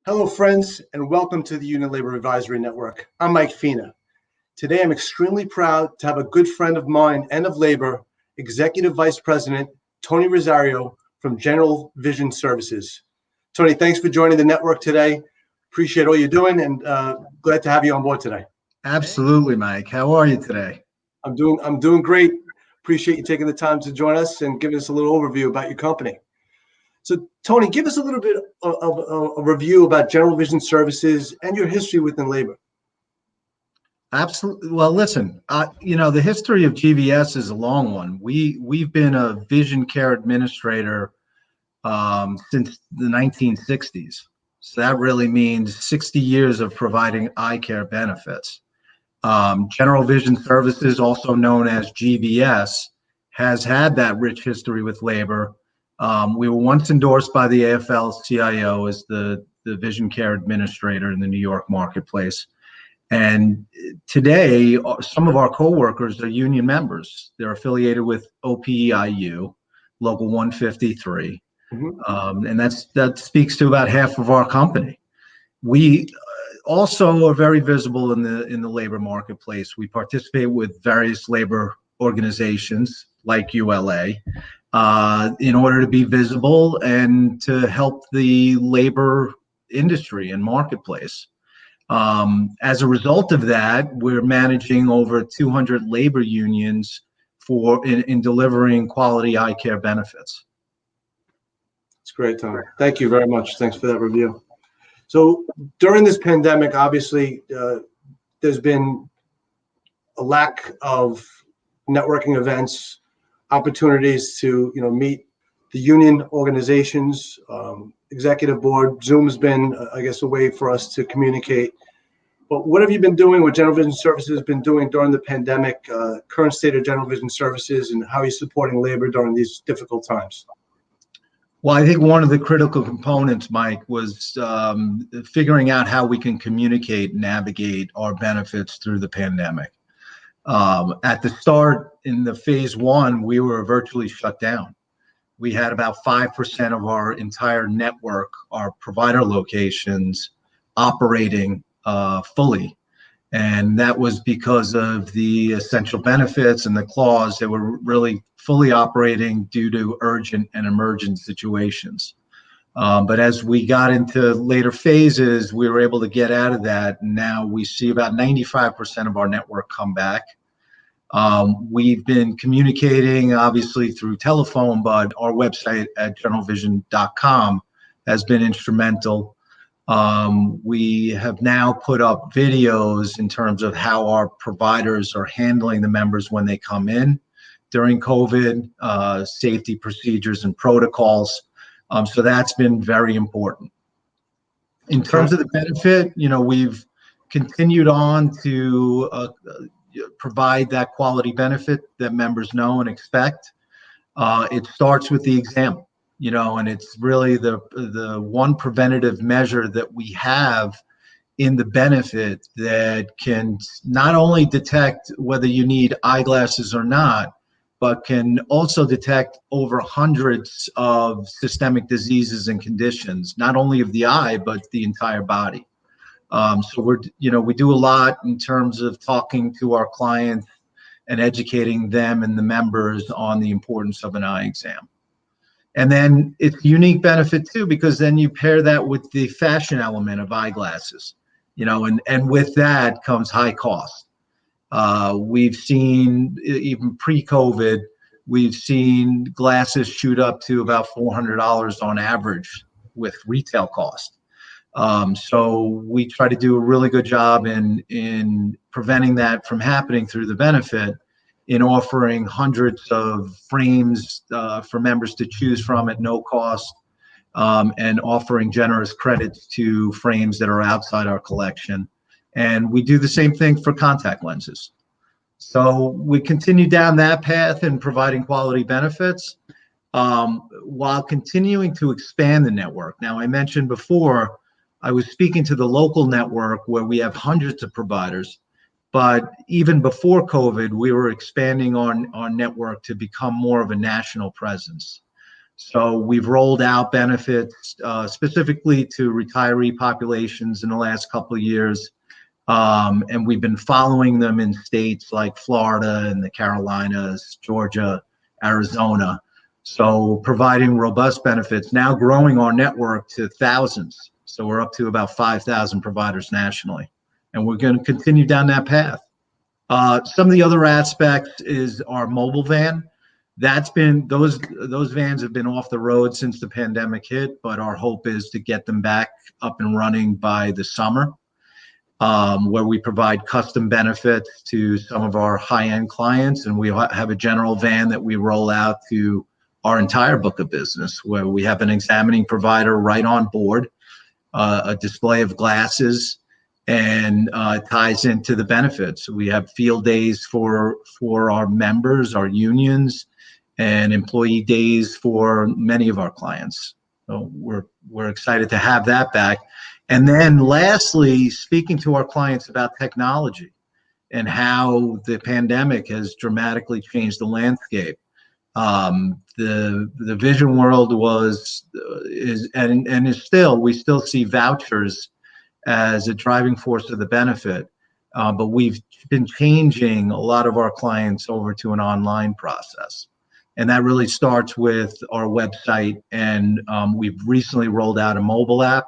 Hello, friends, and welcome to the ULA Labor Advisory Network. I'm Mike Fina. Today, I'm extremely proud to have a good friend of mine and of labor, Executive Vice President Tony Rosario from General Vision Services. Tony, thanks for joining the network today. Appreciate all you're doing, and glad to have you on board today. Absolutely, Mike. How are you today? I'm doing great. Appreciate you taking the time to join us and giving us a little overview about your company. So, Tony, give us a little bit of a review about General Vision Services and your history within labor. Absolutely. Well, listen, the history of GVS is a long one. We've been a vision care administrator since the 1960s. So that really means 60 years of providing eye care benefits. General Vision Services, also known as GVS, has had that rich history with labor. We were once endorsed by the AFL-CIO as the vision care administrator in the New York marketplace. And today, some of our coworkers are union members. They're affiliated with OPEIU, Local 153. And that speaks to about half of our company. We also are very visible in the labor marketplace. We participate with various labor organizations like ULA in order to be visible and to help the labor industry and marketplace. As a result of that, we're managing over 200 labor unions in delivering quality eye care benefits. It's great, Tom. Thank you very much. Thanks for that review. So during this pandemic, obviously, there's been a lack of networking events, opportunities to meet the union organizations, executive board. Zoom's been, I guess, a way for us to communicate. But what have you been doing? What General Vision Services has been doing during the pandemic? Current state of General Vision Services, and how are you supporting labor during these difficult times? Well, I think one of the critical components, Mike, was figuring out how we can communicate and navigate our benefits through the pandemic. At the start, in the phase one, we were virtually shut down. We had about 5% of our entire network, our provider locations, operating fully. And that was because of the essential benefits and the clause that were really fully operating due to urgent and emergent situations. But as we got into later phases, we were able to get out of that. And now we see about 95% of our network come back. We've been communicating, obviously, through telephone, but our website at generalvision.com has been instrumental. We have now put up videos in terms of how our providers are handling the members when they come in during COVID, safety procedures and protocols. So that's been very important. In terms of the benefit, we've continued on to provide that quality benefit that members know and expect. It starts with the exam. And it's really the one preventative measure that we have in the benefit that can not only detect whether you need eyeglasses or not, but can also detect over hundreds of systemic diseases and conditions, not only of the eye, but the entire body. So we do a lot in terms of talking to our clients and educating them and the members on the importance of an eye exam. And then it's a unique benefit too, because then you pair that with the fashion element of eyeglasses, and with that comes high cost. We've seen, even pre-COVID, we've seen glasses shoot up to about $400 on average with retail cost. So we try to do a really good job in preventing that from happening through the benefit, in offering hundreds of frames for members to choose from at no cost, and offering generous credits to frames that are outside our collection. And we do the same thing for contact lenses. So we continue down that path in providing quality benefits while continuing to expand the network. Now, I mentioned before, I was speaking to the local network where we have hundreds of providers. But even before COVID, we were expanding our network to become more of a national presence. So we've rolled out benefits specifically to retiree populations in the last couple of years. And we've been following them in states like Florida and the Carolinas, Georgia, Arizona. So providing robust benefits, now growing our network to thousands. So we're up to about 5,000 providers nationally. And we're going to continue down that path. Some of the other aspects is our mobile van. That's been, those vans have been off the road since the pandemic hit, but our hope is to get them back up and running by the summer, where we provide custom benefits to some of our high-end clients. And we have a general van that we roll out to our entire book of business, where we have an examining provider right on board, a display of glasses, and ties into the benefits. We have field days for our members, our unions, and employee days for many of our clients. So we're excited to have that back. And then lastly, speaking to our clients about technology and how the pandemic has dramatically changed the landscape. The vision world is still, we still see vouchers as a driving force of the benefit. But we've been changing a lot of our clients over to an online process. And that really starts with our website. And we've recently rolled out a mobile app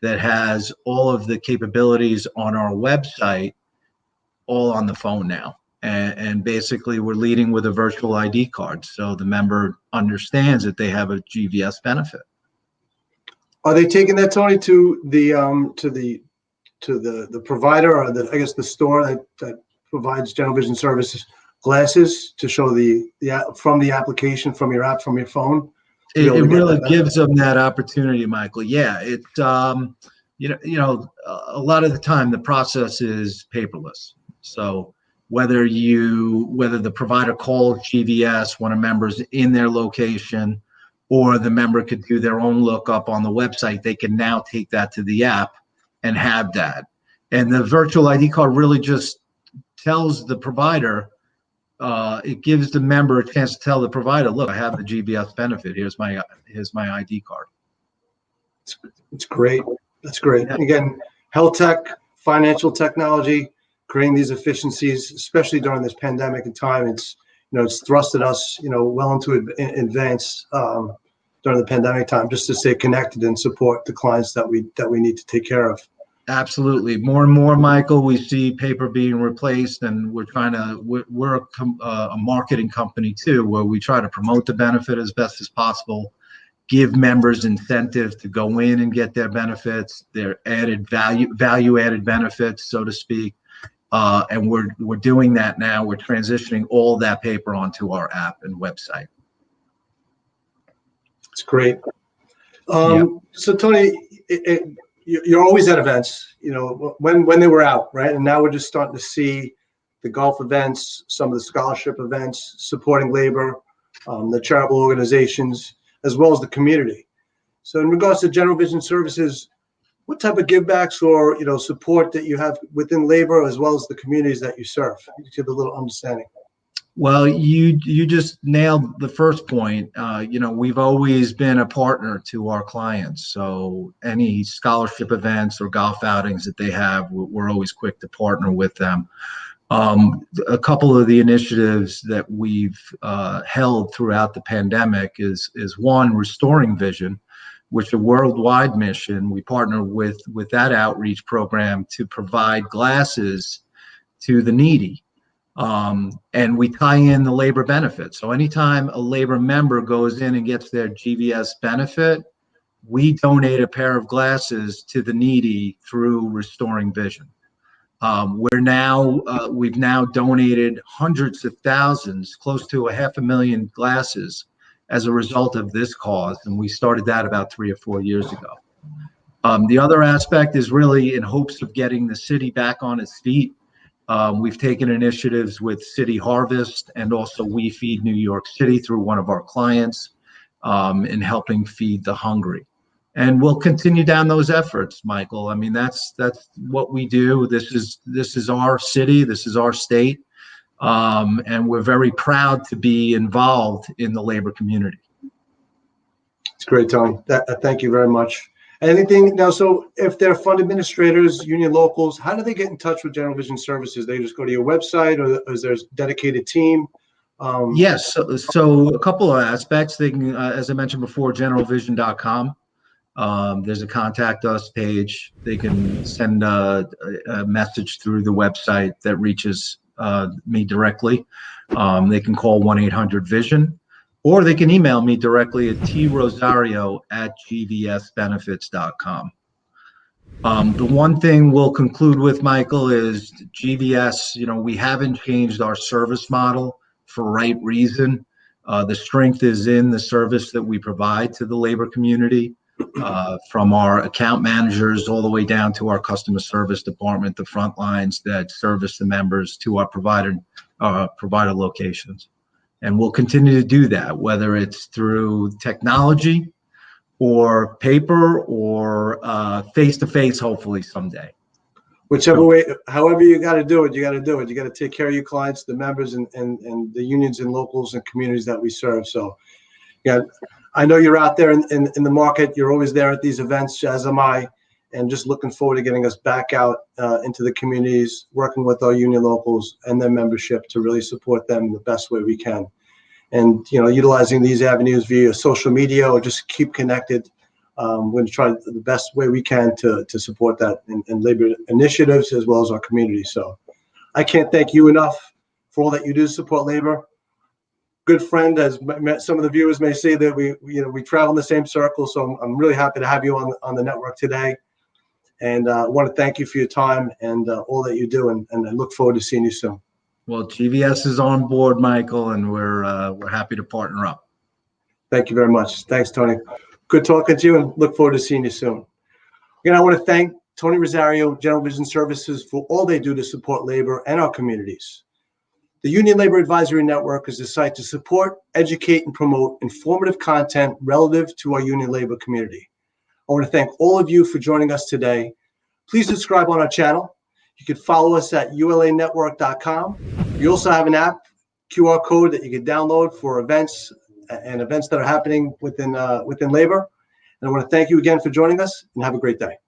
that has all of the capabilities on our website, all on the phone now. And basically, we're leading with a virtual ID card, so the member understands that they have a GVS benefit. Are they taking that, Tony, to the provider, or I guess the store that provides general vision services glasses, to show from the application, from your app, from your phone? It really gives them that opportunity, Michael. Yeah, it's a lot of the time the process is paperless. So whether the provider calls GVS when a member's in their location, or the member could do their own lookup on the website, they can now take that to the app and have that. And the virtual ID card really just tells the provider, it gives the member a chance to tell the provider, look, I have the GVS benefit. Here's my ID card. It's great. That's great. Yeah. Again, health tech, financial technology, creating these efficiencies, especially during this pandemic and time. It's thrusted us, well into advance during the pandemic time, just to stay connected and support the clients that we need to take care of. Absolutely. More and more, Michael, we see paper being replaced, and we're a marketing company too, where we try to promote the benefit as best as possible, give members incentive to go in and get their benefits, their added value added benefits, so to speak. And we're doing that now. We're transitioning all that paper onto our app and website. It's great. So Tony, you're always at events, when they were out, right? And now we're just starting to see the golf events, some of the scholarship events, supporting labor, the charitable organizations, as well as the community. So in regards to general vision services, what type of givebacks or support that you have within labor, as well as the communities that you serve? You give a little understanding. Well, you just nailed the first point. We've always been a partner to our clients. So any scholarship events or golf outings that they have, we're always quick to partner with them. A couple of the initiatives that we've held throughout the pandemic is one, Restoring Vision, which is a worldwide mission. We partner with that outreach program to provide glasses to the needy. And we tie in the labor benefit. So anytime a labor member goes in and gets their GVS benefit, we donate a pair of glasses to the needy through Restoring Vision. We've now donated hundreds of thousands, close to 500,000 glasses as a result of this cause. And we started that about 3 or 4 years ago. The other aspect is really in hopes of getting the city back on its feet. We've taken initiatives with City Harvest, and also We Feed New York City through one of our clients in helping feed the hungry. And we'll continue down those efforts, Michael. I mean, that's what we do. This is our city. This is our state. And we're very proud to be involved in the labor community. It's great, Tony. Thank you very much. Anything now? So, if they're fund administrators, union locals, how do they get in touch with General Vision Services? They just go to your website, or is there a dedicated team? Yes. So a couple of aspects. They can, as I mentioned before, generalvision.com. There's a contact us page. They can send a message through the website that reaches me directly. They can call 1-800-VISION, or they can email me directly at trosario@gvsbenefits.com. The one thing we'll conclude with, Michael, is GVS, we haven't changed our service model for right reason. The strength is in the service that we provide to the labor community, from our account managers all the way down to our customer service department, the front lines that service the members, to our provider locations. And we'll continue to do that, whether it's through technology or paper or face-to-face, hopefully someday. Whichever way, however you got to do it, you got to do it. You got to take care of your clients, the members, and the unions and locals and communities that we serve. So, yeah, I know you're out there in the market. You're always there at these events, as am I, and just looking forward to getting us back out into the communities, working with our union locals and their membership to really support them in the best way we can. And, utilizing these avenues via social media or just keep connected. We're going to try the best way we can to support that in labor initiatives as well as our community. So I can't thank you enough for all that you do to support labor. Good friend, as some of the viewers may say, that we travel in the same circle. So I'm really happy to have you on the network today. And I want to thank you for your time and all that you do. And I look forward to seeing you soon. Well, GVS is on board, Michael, and we're happy to partner up. Thank you very much. Thanks, Tony. Good talking to you, and look forward to seeing you soon. Again, I want to thank Tony Rosario, General Vision Services, for all they do to support labor and our communities. The Union Labor Advisory Network is a site to support, educate, and promote informative content relative to our union labor community. I want to thank all of you for joining us today. Please subscribe on our channel. You can follow us at ulanetwork.com. We also have an app, QR code, that you can download for events and events that are happening within labor. And I want to thank you again for joining us, and have a great day.